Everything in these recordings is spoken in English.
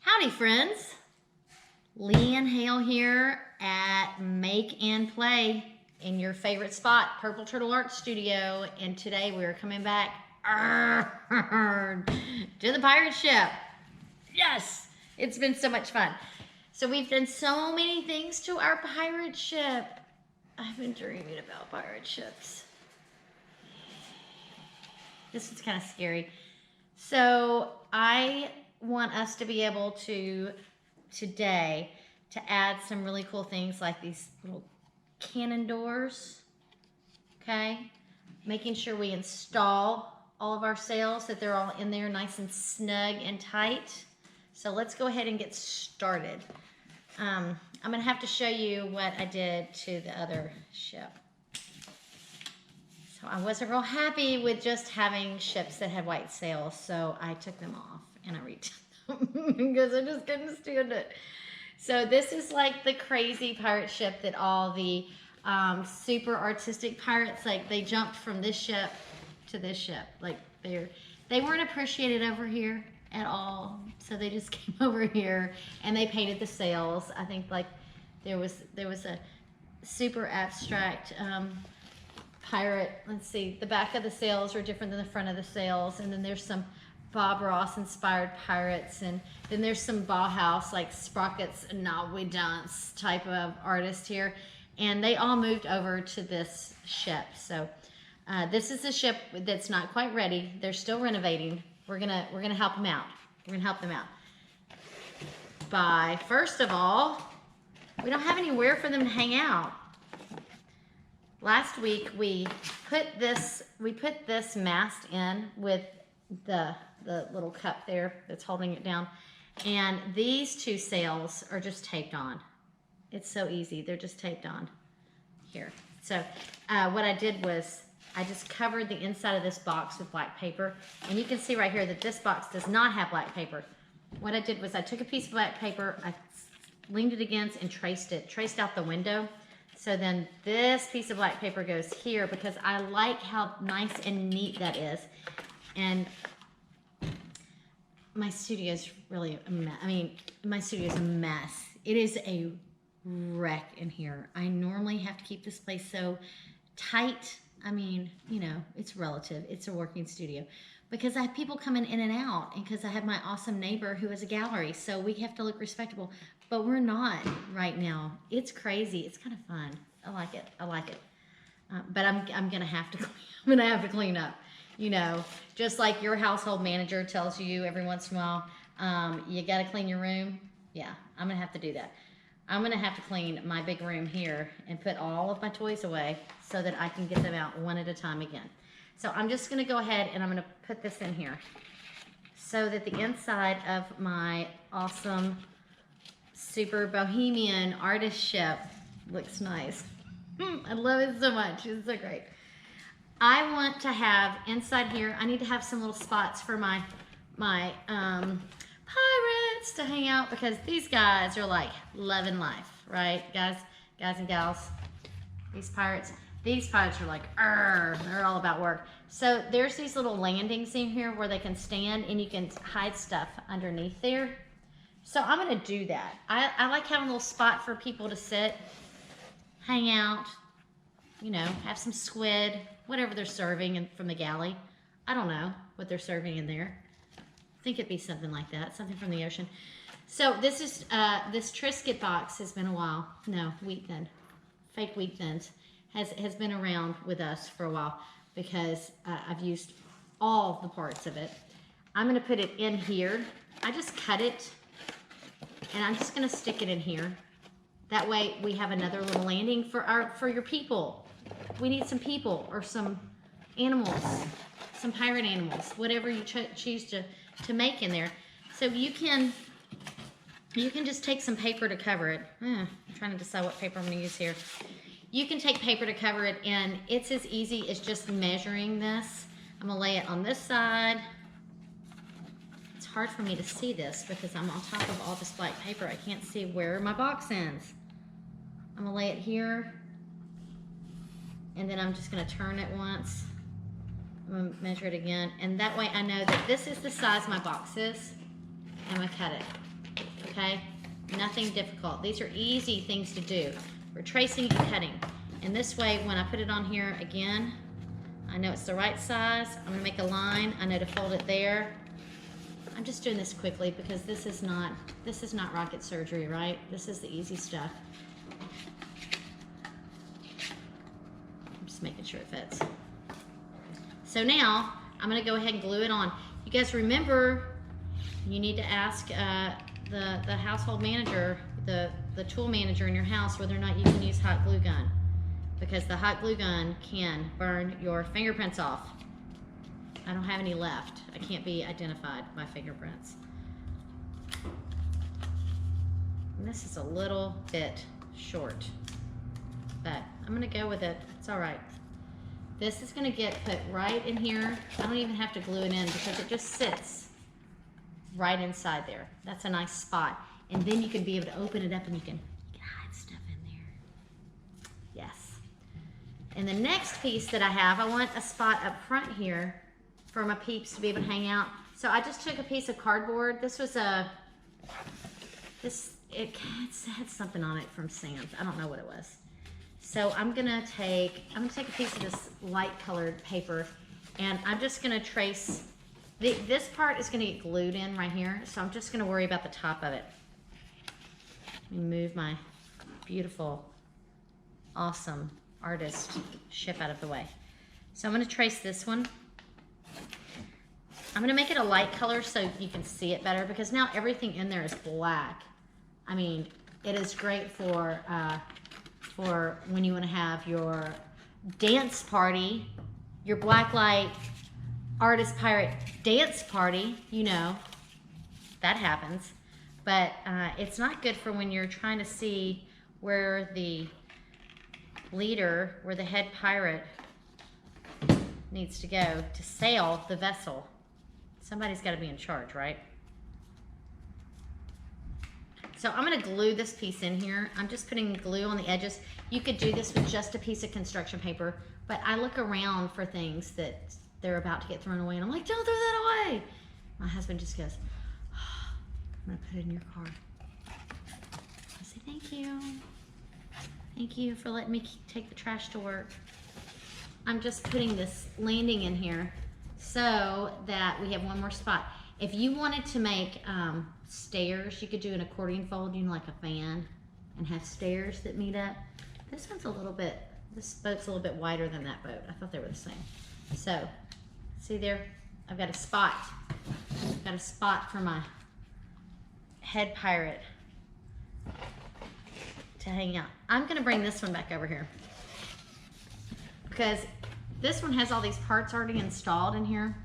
Howdy friends, Lee and Hale here at Make and Play in your favorite spot, Purple Turtle Art Studio, and today we're coming back to the pirate ship. Yes, it's been so much fun. So we've done so many things to our pirate ship. I've been dreaming about pirate ships. This is kind of scary. So I want us to be able to today to add some really cool things like these little cannon doors. Okay, making sure we install all of our sails, that they're all in there nice and snug and tight. So let's go ahead and get started. I'm gonna have to show you what I did to the other ship. So I wasn't real happy with just having ships that had white sails, so I took them off and I redid them because I just couldn't stand it. So this is like the crazy pirate ship that all the super artistic pirates, like they jumped from this ship to this ship. Like they weren't appreciated over here at all, so they just came over here and they painted the sails. I think like there was a super abstract pirate. Let's see, the back of the sails are different than the front of the sails, and then there's some Bob Ross inspired pirates, and then there's some Bauhaus like Sprockets and Now We Dance type of artist here, and they all moved over to this ship. So this is a ship that's not quite ready. They're still renovating. We're gonna help them out. We're gonna help them out by, first of all, we don't have anywhere for them to hang out. Last week we put this mast in with the little cup there that's holding it down, and these two sails are just taped on. It's so easy. They're just taped on here. So what I did was I just covered the inside of this box with black paper, and you can see right here that this box does not have black paper. What I did was I took a piece of black paper, I leaned it against and traced out the window. So then this piece of black paper goes here because I like how nice and neat that is. And my studio is really a mess. I mean, my studio is a mess. It is a wreck in here. I normally have to keep this place so tight. I mean, you know, it's relative. It's a working studio because I have people coming in and out, and because I have my awesome neighbor who has a gallery, so we have to look respectable. But we're not right now. It's crazy. It's kind of fun. I like it. I like it. But I'm gonna have to clean up. You know, just like your household manager tells you every once in a while, you got to clean your room. Yeah, I'm gonna have to do that. I'm gonna have to clean my big room here and put all of my toys away so that I can get them out one at a time again. So I'm just gonna go ahead and I'm gonna put this in here so that the inside of my awesome super bohemian artist ship looks nice. I love it so much. It's so great. I want to have inside here, I need to have some little spots for my pirates to hang out, because these guys are like loving life, right? Guys and gals, these pirates are like, they're all about work. So there's these little landings in here where they can stand and you can hide stuff underneath there. So I'm gonna do that. I like having a little spot for people to sit, hang out, you know, have some squid, whatever they're serving from the galley. I don't know what they're serving in there. I think it'd be something like that, something from the ocean. So this is, this Triscuit box has been a while. No, wheat thin, fake wheat thins, has been around with us for a while because I've used all the parts of it. I'm gonna put it in here. I just cut it and I'm just gonna stick it in here. That way we have another little landing for your people. We need some people or some animals, some pirate animals, whatever you choose to make in there. So you can just take some paper to cover it. I'm trying to decide what paper I'm gonna use here. You can take paper to cover it, and it's as easy as just measuring this. I'm gonna lay it on this side. It's hard for me to see this because I'm on top of all this black paper. I can't see where my box ends. I'm gonna lay it here, and then I'm just gonna turn it once. I'm gonna measure it again, and that way I know that this is the size my box is. I'm gonna cut it. okay? Nothing difficult. These are easy things to do. We're tracing and cutting. And this way, when I put it on here again, I know it's the right size. I'm gonna make a line. I know to fold it there. I'm just doing this quickly because this is not rocket surgery, right? This is the easy stuff. I'm just making sure it fits. So now, I'm gonna go ahead and glue it on. You guys remember, you need to ask the household manager, the tool manager in your house, whether or not you can use hot glue gun, because the hot glue gun can burn your fingerprints off. I don't have any left. I can't be identified by fingerprints. And this is a little bit short, but I'm gonna go with it. It's all right. This is gonna get put right in here. I don't even have to glue it in because it just sits right inside there. That's a nice spot. And then you can be able to open it up and you can hide stuff in there. Yes. And the next piece that I have, I want a spot up front here for my peeps to be able to hang out. So I just took a piece of cardboard. This was it had something on it from Sam's. I don't know what it was. So I'm gonna take a piece of this light colored paper, and I'm just gonna trace, this part is gonna get glued in right here, so I'm just gonna worry about the top of it. Let me move my beautiful, awesome artist ship out of the way. So I'm gonna trace this one. I'm gonna make it a light color so you can see it better, because now everything in there is black. I mean, it is great for when you want to have your dance party, your blacklight artist pirate dance party. You know, that happens. But it's not good for when you're trying to see where the leader, where the head pirate needs to go to sail the vessel. Somebody's got to be in charge, right? So I'm going to glue this piece in here. I'm just putting glue on the edges. You could do this with just a piece of construction paper, but I look around for things that they're about to get thrown away, and I'm like, don't throw that away. My husband just goes, oh, I'm going to put it in your car. I say, thank you. Thank you for letting me take the trash to work. I'm just putting this landing in here so that we have one more spot. If you wanted to make stairs, you could do an accordion fold, you know, like a fan, and have stairs that meet up. This one's a little bit, this boat's a little bit wider than that boat. I thought they were the same. So, see there? I've got a spot. I've got a spot for my head pirate to hang out. I'm gonna bring this one back over here, because this one has all these parts already installed in here.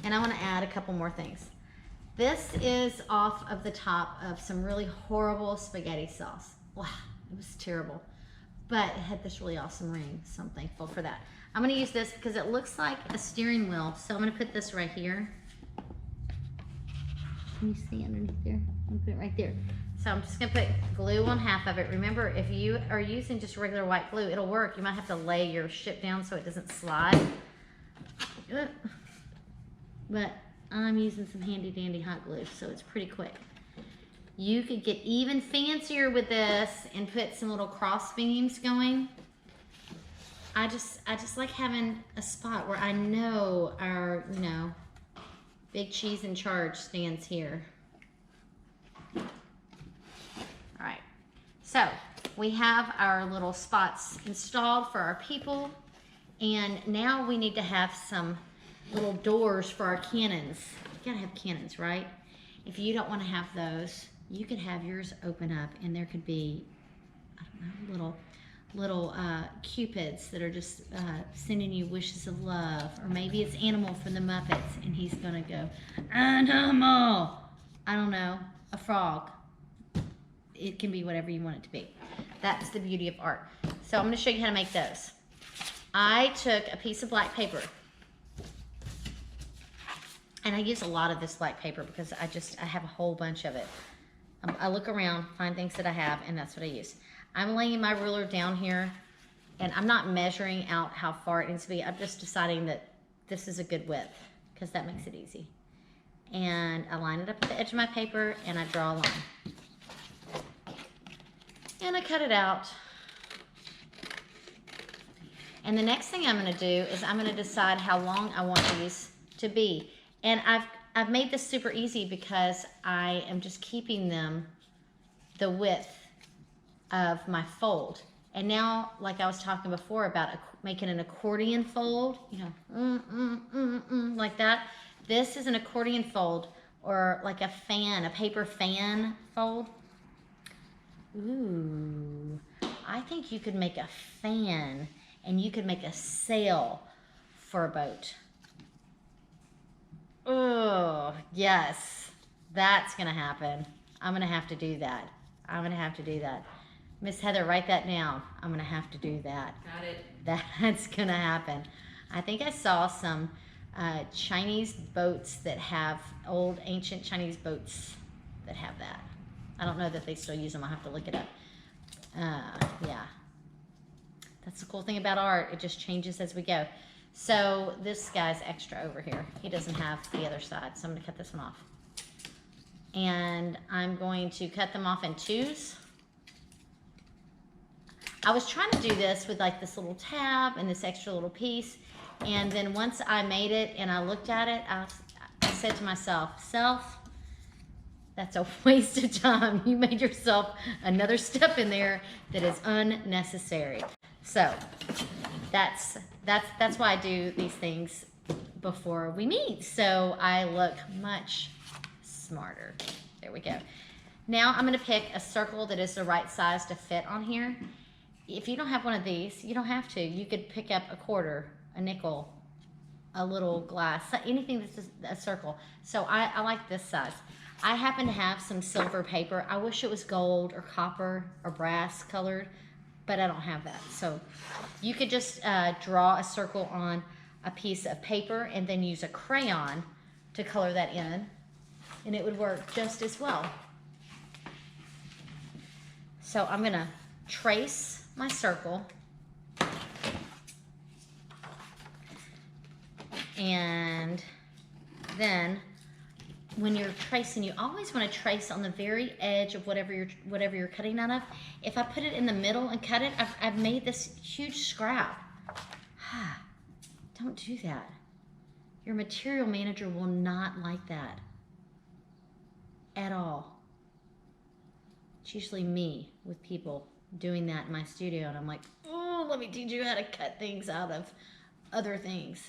And I want to add a couple more things. This is off of the top of some really horrible spaghetti sauce. Wow, it was terrible. But it had this really awesome ring, so I'm thankful for that. I'm going to use this because it looks like a steering wheel. So I'm going to put this right here. Can you see underneath there? I'm going to put it right there. So I'm just going to put glue on half of it. Remember, if you are using just regular white glue, it'll work. You might have to lay your ship down so it doesn't slide. But I'm using some handy dandy hot glue, so it's pretty quick. You could get even fancier with this and put some little cross beams going. I just like having a spot where I know our, you know, big cheese in charge stands here. All right, so we have our little spots installed for our people, and now we need to have some little doors for our cannons. You gotta have cannons, right? If you don't want to have those, you could have yours open up, and there could be, I don't know, little cupids that are just sending you wishes of love, or maybe it's Animal from the Muppets, and he's gonna go, Animal. I don't know, a frog. It can be whatever you want it to be. That's the beauty of art. So I'm gonna show you how to make those. I took a piece of black paper. And I use a lot of this black paper because I have a whole bunch of it. I look around, find things that I have, and that's what I use. I'm laying my ruler down here, and I'm not measuring out how far it needs to be. I'm just deciding that this is a good width, because that makes it easy. and I line it up at the edge of my paper and I draw a line. And I cut it out. And the next thing I'm gonna do is I'm gonna decide how long I want these to be. And I've made this super easy because I am just keeping them the width of my fold. And now, like I was talking before about making an accordion fold, you know, like that. This is an accordion fold, or like a fan, a paper fan fold. Ooh, I think you could make a fan and you could make a sail for a boat. Oh, yes, that's gonna happen. I'm gonna have to do that. I'm gonna have to do that. Miss Heather, write that down. I'm gonna have to do that. Got it. That's gonna happen. I think I saw some Chinese boats that have, old ancient Chinese boats that have that. I don't know that they still use them. I'll have to look it up. Yeah. That's the cool thing about art. It just changes as we go. So this guy's extra over here. He doesn't have the other side. So I'm gonna cut this one off. And I'm going to cut them off in twos. I was trying to do this with like this little tab and this extra little piece. And then once I made it and I looked at it, I said to myself, that's a waste of time. You made yourself another step in there that is unnecessary. So that's why I do these things before we meet. So I look much smarter. There we go. Now I'm gonna pick a circle that is the right size to fit on here. If you don't have one of these, you don't have to. You could pick up a quarter, a nickel, a little glass, anything that's a circle. So I like this size. I happen to have some silver paper. I wish it was gold or copper or brass colored, but I don't have that. So you could just draw a circle on a piece of paper and then use a crayon to color that in, and it would work just as well. So I'm gonna trace my circle, and then when you're tracing, you always want to trace on the very edge of whatever you're cutting out of. If I put it in the middle and cut it, I've made this huge scrap. Don't do that. Your material manager will not like that at all. It's usually me with people doing that in my studio, and I'm like, oh, let me teach you how to cut things out of other things.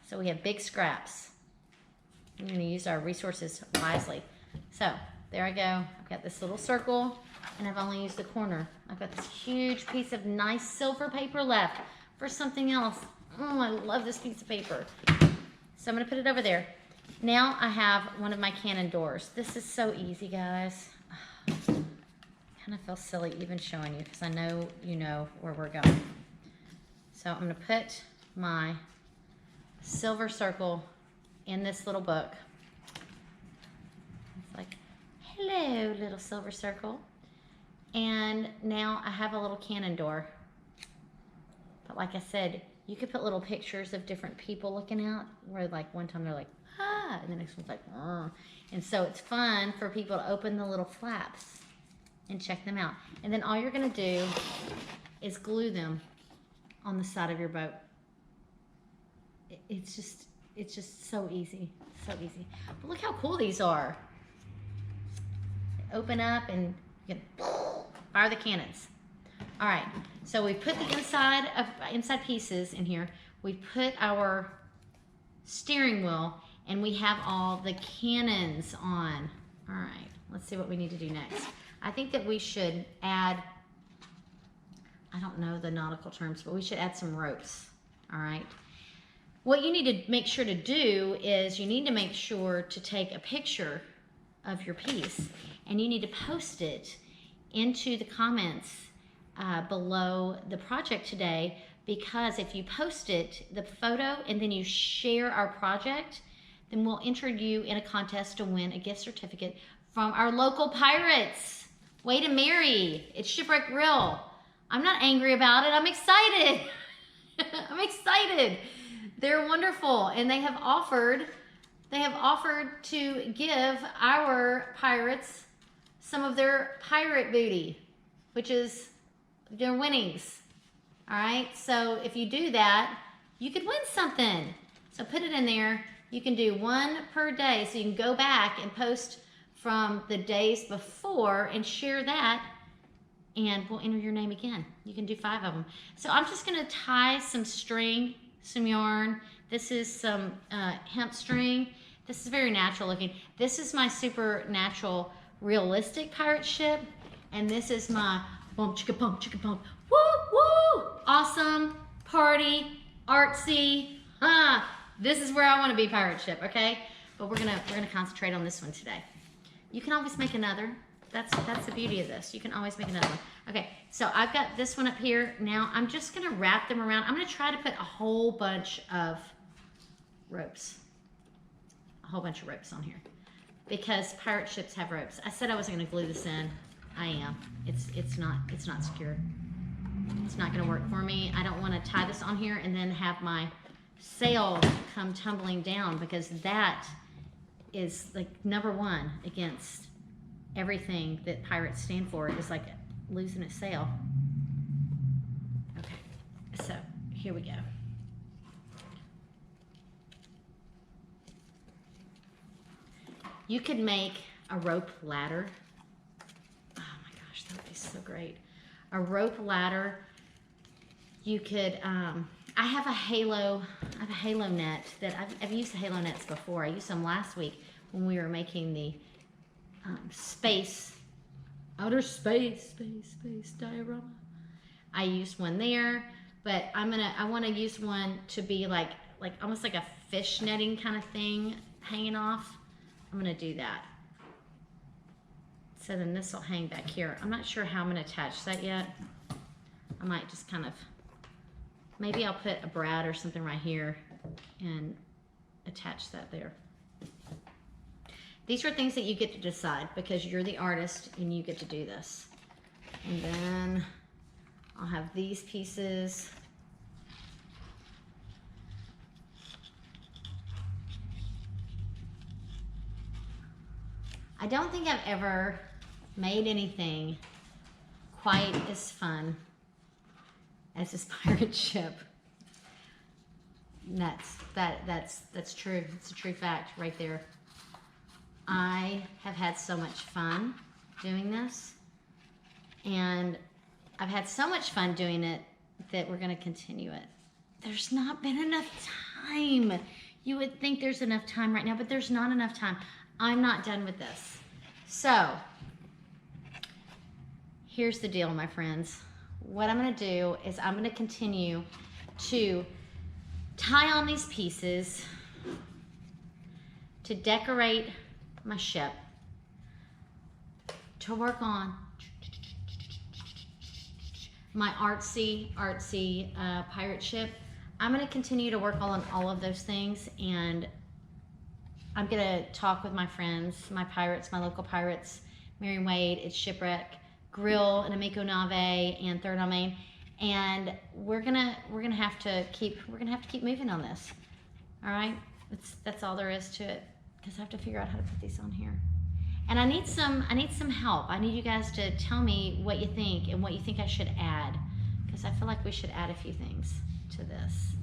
So we have big scraps. I'm going to use our resources wisely. So there I go. I've got this little circle, and I've only used the corner. I've got this huge piece of nice silver paper left for something else. Oh, I love this piece of paper. So I'm going to put it over there. Now I have one of my cannon doors. This is so easy, guys. I kind of feel silly even showing you because I know you know where we're going. So I'm going to put my silver circle in this little book. It's like, hello, little silver circle. And now I have a little cannon door. But like I said, you could put little pictures of different people looking out, where like one time they're like, ah, and the next one's like, ah. And so it's fun for people to open the little flaps and check them out. And then all you're gonna do is glue them on the side of your boat. It's just so easy, so easy. But look how cool these are. They open up and you can fire the cannons. All right, so we put the inside pieces in here. We put our steering wheel, and we have all the cannons on. All right, let's see what we need to do next. I think that we should add, I don't know the nautical terms, but we should add some ropes. All right. What you need to make sure to do is you need to make sure to take a picture of your piece, and you need to post it into the comments below the project today, because if you post it, the photo, and then you share our project, then we'll enter you in a contest to win a gift certificate from our local pirates. Wade and Mary, it's Shipwreck Grill. I'm not angry about it, I'm excited. I'm excited. They're wonderful, and they have offered they have offered to give our pirates some of their pirate booty, which is their winnings. All right, so if you do that, you could win something. So put it in there. You can do one per day, so you can go back and post from the days before and share that, and we'll enter your name again. You can do 5 of them. So I'm just gonna tie some string, some yarn. This is some hemp string. This is very natural looking. This is my super natural, realistic pirate ship, and this is my bump chicka bump, woo woo, awesome, party, artsy. This is where I want to be pirate ship, okay? But we're gonna concentrate on this one today. You can always make another. That's the beauty of this. You can always make another one. Okay, so I've got this one up here. Now I'm just gonna wrap them around. I'm gonna try to put a whole bunch of ropes. A whole bunch of ropes on here. Because pirate ships have ropes. I said I wasn't gonna glue this in. I am. It's not secure. It's not gonna work for me. I don't wanna tie this on here and then have my sail come tumbling down, because that is like #1 against everything that pirates stand for, is like losing its sail. Okay, so here we go. You could make a rope ladder. Oh my gosh, that would be so great. A rope ladder. You could, I have a halo net that I've used the halo nets before. I used them last week when we were making the outer space diorama. I used one there, but I want to use one to be like almost like a fish netting kind of thing hanging off. I'm gonna do that. So then this will hang back here. I'm not sure how I'm gonna attach that yet. I might just kind of, maybe I'll put a brad or something right here and attach that there. These are things that you get to decide, because you're the artist and you get to do this. And then I'll have these pieces. I don't think I've ever made anything quite as fun as this pirate ship. And that's true. It's a true fact right there. I have had so much fun doing this, and I've had so much fun doing it that we're going to continue it. There's not been enough time. You would think there's enough time right now, but there's not enough time. I'm not done with this. So here's the deal, my friends. What I'm going to do is I'm going to continue to tie on these pieces to decorate my ship, to work on my artsy pirate ship. I'm going to continue to work on all of those things, and I'm going to talk with my friends, my pirates, my local pirates, Mary Wade, it's Shipwreck, Grill, and Amico Nave, and Third on Main, and we're gonna have to keep moving on this. All right, that's all there is to it, because I have to figure out how to put these on here, and I need some help. I need you guys to tell me what you think and what you think I should add, because I feel like we should add a few things to this.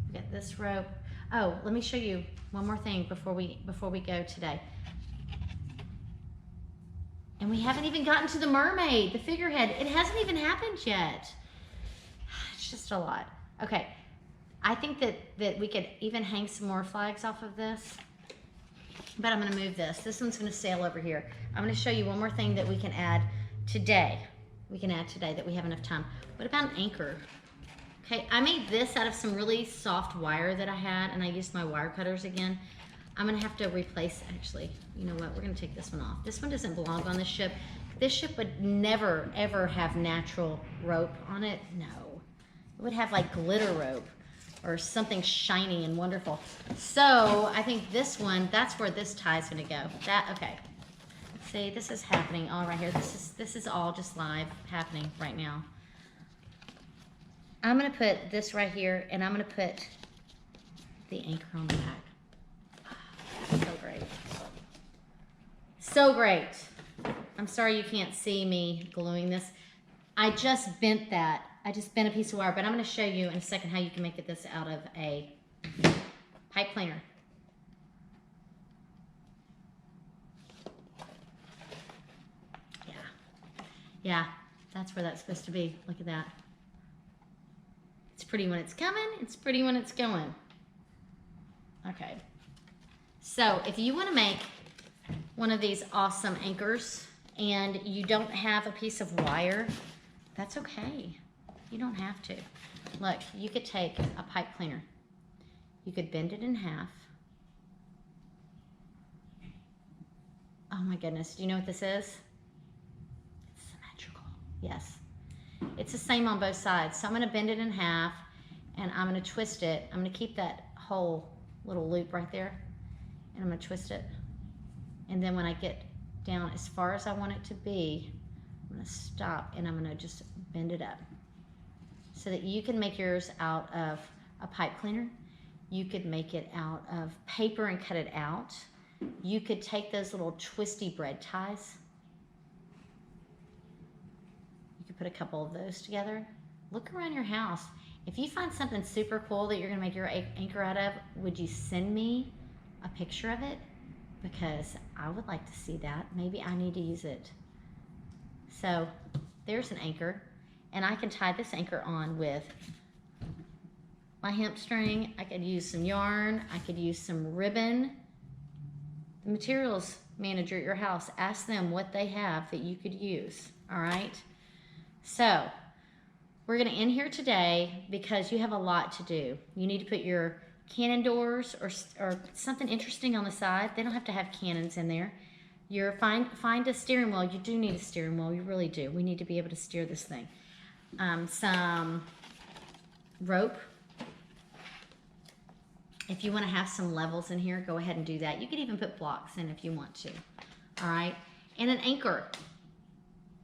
We got this rope. Oh, let me show you one more thing before we go today. And we haven't even gotten to the mermaid, the figurehead. It hasn't even happened yet. It's just a lot. Okay, I think that we could even hang some more flags off of this, but I'm gonna move this. This one's gonna sail over here. I'm gonna show you one more thing that we can add today. That we have enough time. What about an anchor? Okay, I made this out of some really soft wire that I had, and I used my wire cutters again. I'm gonna have to replace, actually, you know what, we're gonna take this one off. This one doesn't belong on this ship. This ship would never, ever have natural rope on it, no. It would have like glitter rope or something shiny and wonderful. So I think this one, that's where this tie is gonna go. Okay. See, this is happening all right here. This is all just live happening right now. I'm gonna put this right here, and I'm gonna put the anchor on the back. So great. I'm sorry you can't see me gluing this. I just bent that. I just bent a piece of wire, but I'm going to show you in a second how you can make this out of a pipe cleaner. Yeah, that's where that's supposed to be. Look at that. It's pretty when it's coming. It's pretty when it's going. Okay. So if you want to make one of these awesome anchors and you don't have a piece of wire, that's okay. You don't have to. Look, you could take a pipe cleaner. You could bend it in half. Oh my goodness. Do you know what this is? Yes, it's the same on both sides. So I'm going to bend it in half and I'm going to twist it. I'm going to keep that whole little loop right there and I'm going to twist it. And then when I get down as far as I want it to be, I'm going to stop and I'm going to just bend it up so that you can make yours out of a pipe cleaner. You could make it out of paper and cut it out. You could take those little twisty bread ties. Put a couple of those together. Look around your house. If you find something super cool that you're going to make your anchor out of, would you send me a picture of it? Because I would like to see that. Maybe I need to use it. So there's an anchor, and I can tie this anchor on with my hemp string. I could use some yarn. I could use some ribbon. The materials manager at your house, ask them what they have that you could use. All right. So we're going to end here today because you have a lot to do. You need to put your cannon doors or something interesting on the side. They don't have to have cannons in there. Find a steering wheel. You do need a steering wheel. You really do. We need to be able to steer this thing. Some rope. If you want to have some levels in here, go ahead and do that. You could even put blocks in if you want to. All right. And an anchor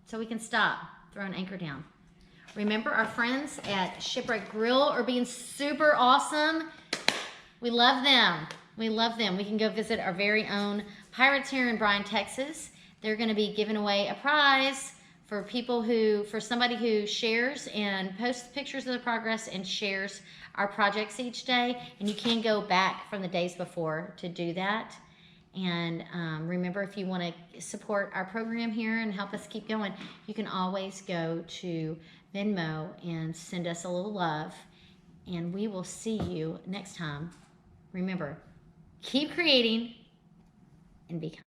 so we can stop. Throw an anchor down. Remember, our friends at Shipwreck Grill are being super awesome. We love them. We love them. We can go visit our very own Pirates here in Bryan, Texas. They're going to be giving away a prize for somebody who shares and posts pictures of the progress and shares our projects each day. And you can go back from the days before to do that. And remember, if you want to support our program here and help us keep going, you can always go to Venmo and send us a little love. And we will see you next time. Remember, keep creating and be kind.